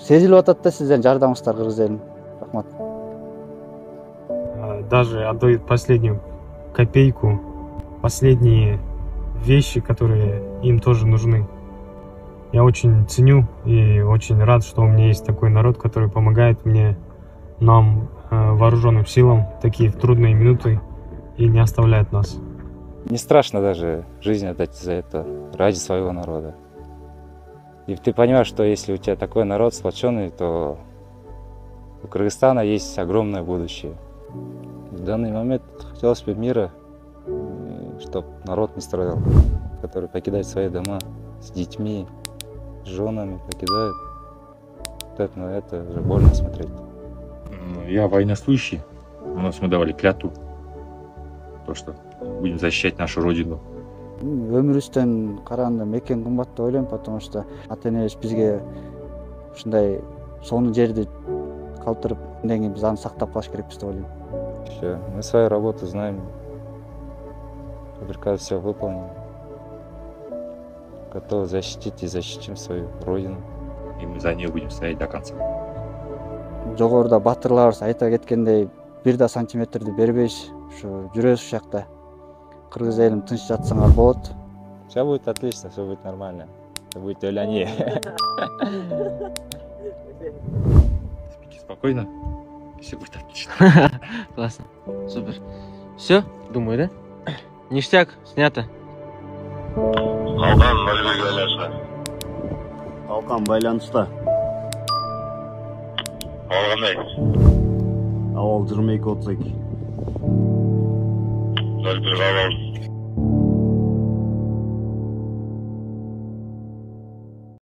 сезилип атат да сиздердин жардамыңыздар кыргыз элине. Рахмат. Даже отдают последнюю копейку, последние вещи, которые им тоже нужны. Я очень ценю и очень рад, что у меня есть такой народ, который помогает мне, нам, вооруженным силам, такие в трудные минуты и не оставляет нас. Не страшно даже жизнь отдать за это, ради своего народа. И ты понимаешь, что если у тебя такой народ сплоченный, то у Кыргызстана есть огромное будущее. В данный момент хотелось бы мира, чтобы народ не страдал, который покидает свои дома с детьми, с женами, покидает. На это уже больно смотреть. Я военнослужащий. У нас мы давали клятву, то, что будем защищать нашу родину. Өмүрүбүздөн караганда мекен кымбат деп ойлойм, потому что ата энебиз бизге ушундай сонун жерди калтырып, андан кийин биз аны сактап калыш керекпиз деп ойлойм. Все, мы свою работу знаем, приказ все выполним, готовы защитить и защитим свою родину. И мы за нее будем стоять до конца. Жогоруда батырларыбыз айта кеткендей, бир да сантиметрди бербейш, ушу жүрөбүз ушул жакта. Кыргыз элим тынч жатсаңар болот. Все будет отлично, все будет нормально. Все будет Оляне. Спите спокойно, все будет отлично. Классно, супер. Все, думаю, да? Ништяк, снято. Қалқан нөлге байланысты. Қалқан байланыста. Қалғандай. Ауыл 22-32. 01 қабыл.